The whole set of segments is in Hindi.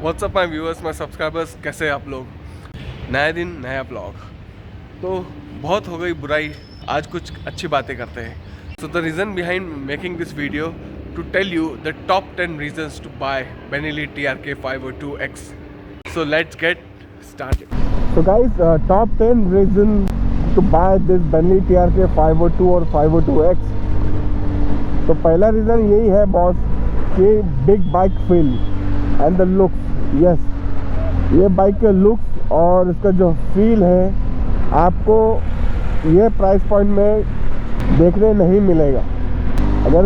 WhatsApp my viewers, my subscribers, कैसे हैं आप लोग। नया दिन नया ब्लॉग। तो बहुत हो गई बुराई, आज कुछ अच्छी बातें करते हैं। So the reason behind making this video to tell you the top 10 reasons to buy Benelli TRK 502X। So let's get started. So guys, top 10 reason to buy this Bentley TRK 502 और 502X। तो पहला रीज़न यही है बॉस कि big bike feel and the looks. Yes, ये बाइक के लुक्स और इसका जो फील है आपको ये प्राइस पॉइंट में देखने नहीं मिलेगा। अगर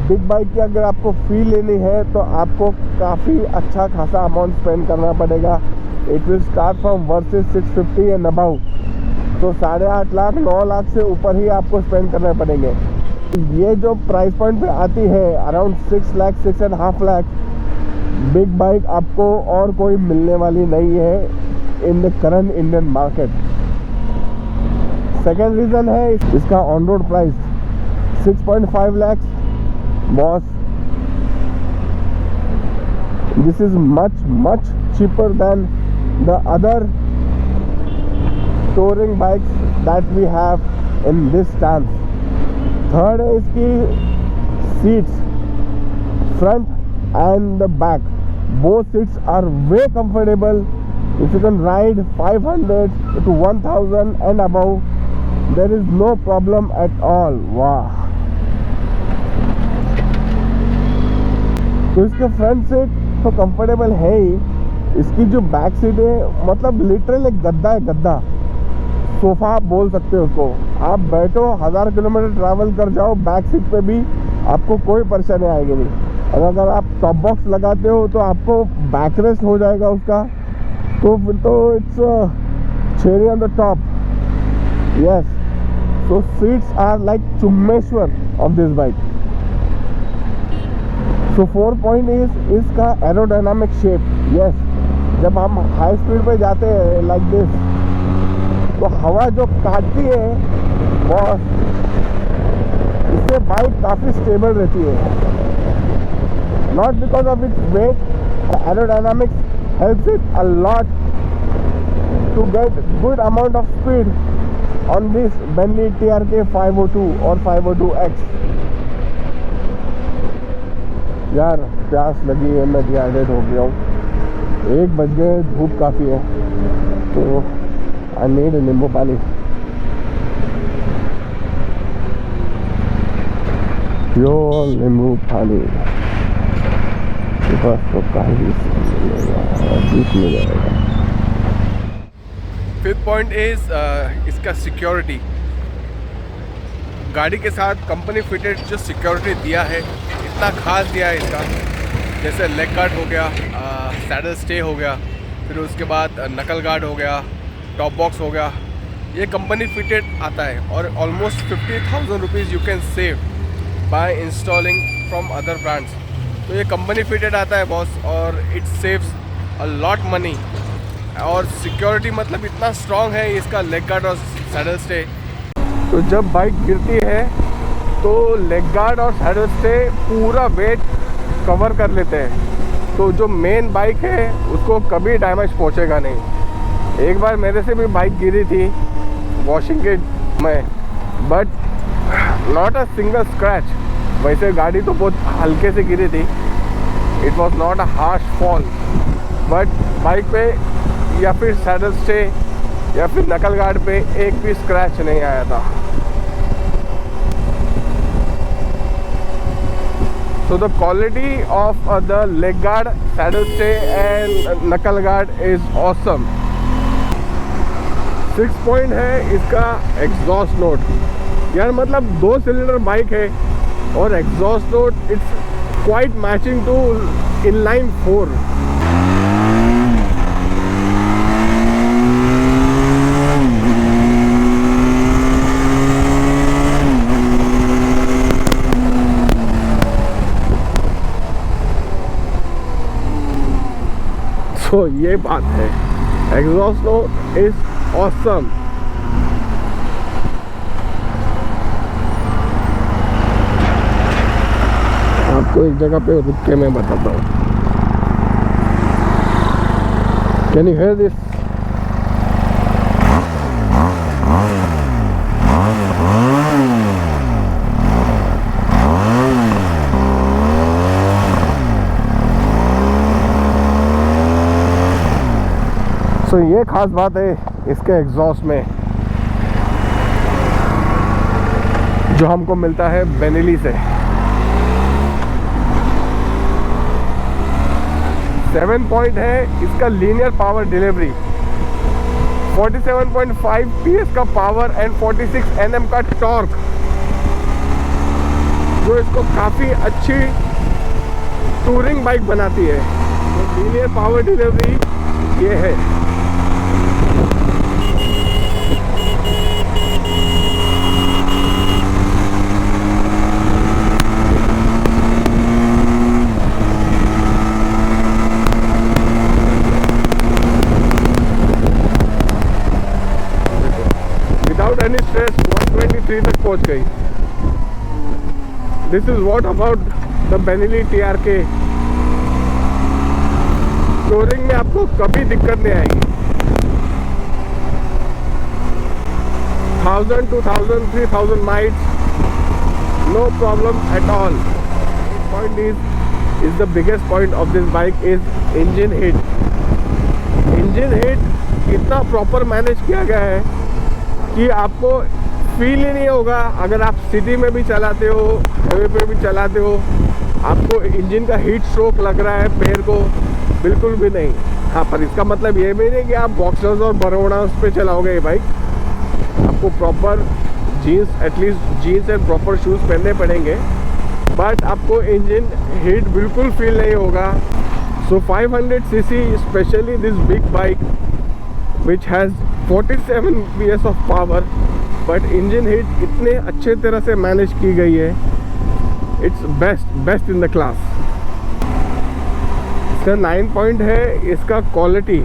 बिग बाइक की अगर आपको फील लेनी है तो आपको काफ़ी अच्छा खासा अमाउंट स्पेंड करना पड़ेगा। It will start from versus 650 and above. तो 8.5 लाख 9 लाख से ऊपर ही आपको स्पेंड करने पड़ेंगे। ये जो प्राइस पॉइंट पे आती है around 6 lakh 6.5 lakh, big bike आपको और कोई मिलने वाली नहीं है in the current Indian market. Second reason है इसका on road price 6.5 lakh. Boss, this is much cheaper than the other touring bikes that we have in this stance. Third है इसकी seats, front and the back. Both seats are way comfortable. If you can ride 500 to 1000 and above, there is no problem at all. वाह। तो इसके फ्रंट सीट तो कंफर्टेबल है ही, इसकी जो बैक सीट है मतलब लिटरल एक गद्दा है, गद्दा सोफा आप बोल सकते हो उसको। आप बैठो 1000 किलोमीटर ट्रैवल कर जाओ, बैक सीट पे भी आपको कोई परेशानी आएगी नहीं। और अगर आप टॉप बॉक्स लगाते हो तो आपको बैक रेस्ट हो जाएगा उसका, तो फिर तो it's cherry on the top. Yes, so seats are like चुम्मेश्वर of this bike. So 4 point is इसका एरोडायनामिक शेप। यस, जब हम हाई स्पीड पे जाते हैं लाइक दिस, तो हवा जो काटती है बॉस, इससे बाइक काफ़ी स्टेबल रहती है। Not because of its weight, the aerodynamics helps it a lot to get good amount of speed on this Bentley TRK 502 और 502X। यार प्यास लगी है, मैं डिहाइड्रेट हो गया हूँ। 1 बज गए, धूप काफ़ी है, तो आई नीड नींबू पानी। प्योर नींबू पानी बस, तो फिफ्थ पॉइंट इज इसका सिक्योरिटी। गाड़ी के साथ कंपनी फिटेड जो सिक्योरिटी दिया है, इतना खास दिया है इसका। जैसे लेग गार्ड हो गया, सैडल स्टे हो गया, फिर उसके बाद नकल गार्ड हो गया, टॉप बॉक्स हो गया। ये कंपनी फिटेड आता है और almost 50,000 rupees you can save by installing from other brands. तो ये कंपनी फिटेड आता है बॉस, और it saves a lot money. और सिक्योरिटी मतलब इतना स्ट्रॉन्ग है इसका लेग गार्ड और सैडल स्टे। तो जब बाइक गिरती है तो लेग गार्ड और सैडल स्टे पूरा वेट कवर कर लेते हैं, तो जो मेन बाइक है उसको कभी डैमेज पहुंचेगा नहीं। एक बार मेरे से भी बाइक गिरी थी वॉशिंग के में, but not a single scratch. वैसे गाड़ी तो बहुत हल्के से गिरी थी, it was not a harsh fall, but bike पे या फिर सैडल स्टे या फिर नकल गार्ड पे एक भी स्क्रैच नहीं आया था। So the quality of the leg guard, saddle stay and knuckle guard is awesome. 6 point है इसका एग्जॉस्ट नोट। यार मतलब 2 सिलेंडर बाइक है और exhaust note it's quite matching to inline 4। तो ये बात है, एग्जॉस्ट नोट इज ऑसम। आपको एक जगह पे रुक के मैं बताता हूँ। Can you hear this? So ये खास बात है इसके एग्जॉस्ट में जो हमको मिलता है बेनेली से। 7 पॉइंट है इसका लीनियर पावर डिलीवरी, 47.5 PS का पावर एंड 46 Nm का टॉर्क, जो इसको काफ़ी अच्छी टूरिंग बाइक बनाती है। तो लीनियर पावर डिलीवरी ये है। विदाउट एनी स्ट्रेस 123 तक पहुंच गई। This is what about the Benelli TRK। Touring में आपको कभी दिक्कत नहीं आएगी। 1000, 2000, 3000 miles, no problem at all. Point is the biggest point of this bike is engine heat. Engine heat इतना प्रॉपर मैनेज किया गया है कि आपको फील ही नहीं होगा। अगर आप सिटी में भी चलाते हो, हाईवे पे भी चलाते हो, आपको इंजन का हीट स्ट्रोक लग रहा है पैर को, बिल्कुल भी नहीं। हाँ, पर इसका मतलब ये भी नहीं कि आप बॉक्सर्स और बरोडास पे चलाओगे ये बाइक। आपको proper jeans, at least jeans and proper shoes पहनने पड़ेंगे, बट आपको इंजन हीट बिल्कुल फील नहीं होगा। सो 500 cc, specially this big bike which has 47 PS of power, but engine heat इतने अच्छे तरह से मैनेज की गई है। It's best in the class. इसका 9 पॉइंट है इसका quality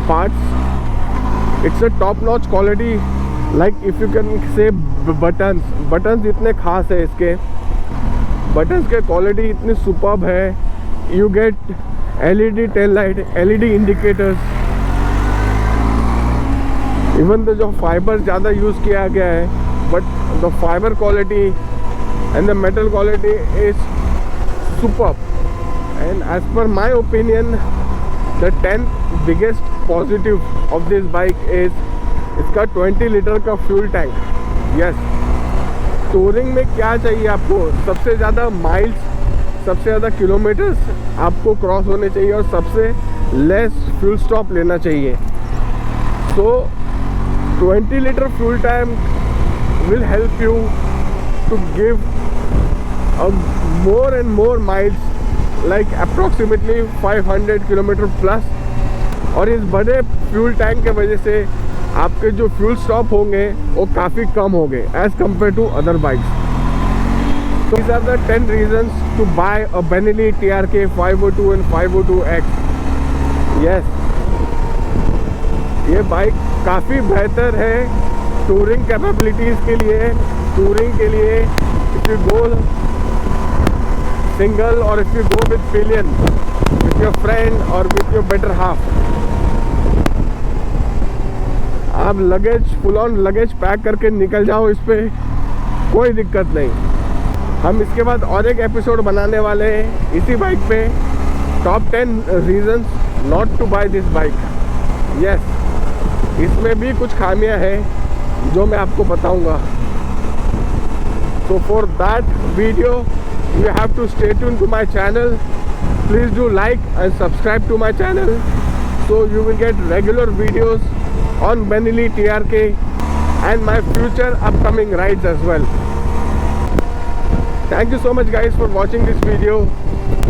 parts. It's a top notch quality, like if you can say buttons इतने खास है इसके। बटन्स के क्वालिटी इतनी सुपर्ब है। You get LED tail light, LED indicators. Even तो जो फाइबर ज़्यादा यूज़ किया गया है, but the fibre quality and the metal quality is superb. And as per my opinion, the 10th biggest positive of this bike is इसका 20 लीटर का फ्यूल टैंक। यस, टूरिंग में क्या चाहिए आपको? सबसे ज़्यादा माइल्स, सबसे ज़्यादा किलोमीटर्स आपको क्रॉस होने चाहिए और सबसे लेस फ्यूल स्टॉप लेना चाहिए। तो 20 liter fuel tank will help you to give more and more miles, like approximately 500 kilometer plus। और इस बड़े फ्यूल टैंक के वजह से आपके जो फ्यूल स्टॉप होंगे वो काफ़ी कम होंगे as compared to other bikes। So these are the 10 reasons to buy a Benelli TRK 502 and 502X। Yes, ये बाइक काफ़ी बेहतर है टूरिंग कैपेबिलिटीज़ के लिए। टूरिंग के लिए इफ़ यू गो सिंगल और if you go with pillion with your friend और विथ योर बेटर हाफ, आप luggage full on luggage pack करके निकल जाओ इस पर, कोई दिक्कत नहीं। हम इसके बाद और एक एपिसोड बनाने वाले हैं इसी बाइक पे, top 10 reasons not to buy this bike. Yes, इसमें भी कुछ खामियां हैं जो मैं आपको बताऊंगा। So for that video you have to stay tuned to my channel. Please do like and subscribe to my channel so you will get regular videos on Benelli TRK and my future upcoming rides as well. Thank you so much guys for watching this video.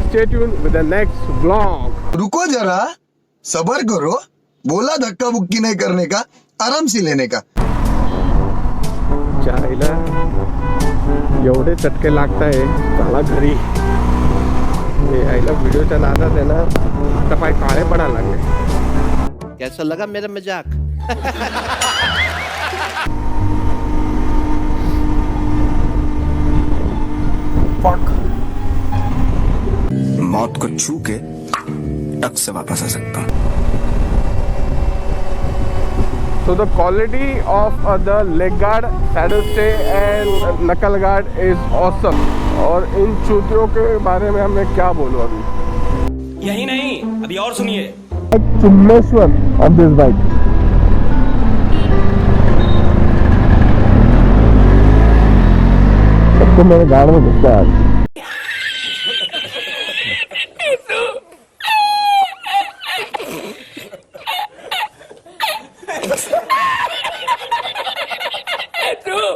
Stay tuned with the next vlog. रुको जरा, सबर करो। बोला धक्का बुक्की नहीं करने का, आराम से लेने का। चायला एवढे चटके लागताय चला घरी। हे आईला व्हिडिओच्या नादात आहे ना, आता पाय काळे पडायला लागले। कैसा लगा मेरा मजाक? मौत को छू के टक से वापस आ सकता हूँ। So the quality of the leg guard, saddle stay and knuckle guard is awesome. और इन चूतियों के बारे में हमें क्या बोलूं अभी। यही नहीं, अभी और सुनिए। चुम्बेश्वर of this bike. सबको मेरे गाड़ में घुसता है आज। True.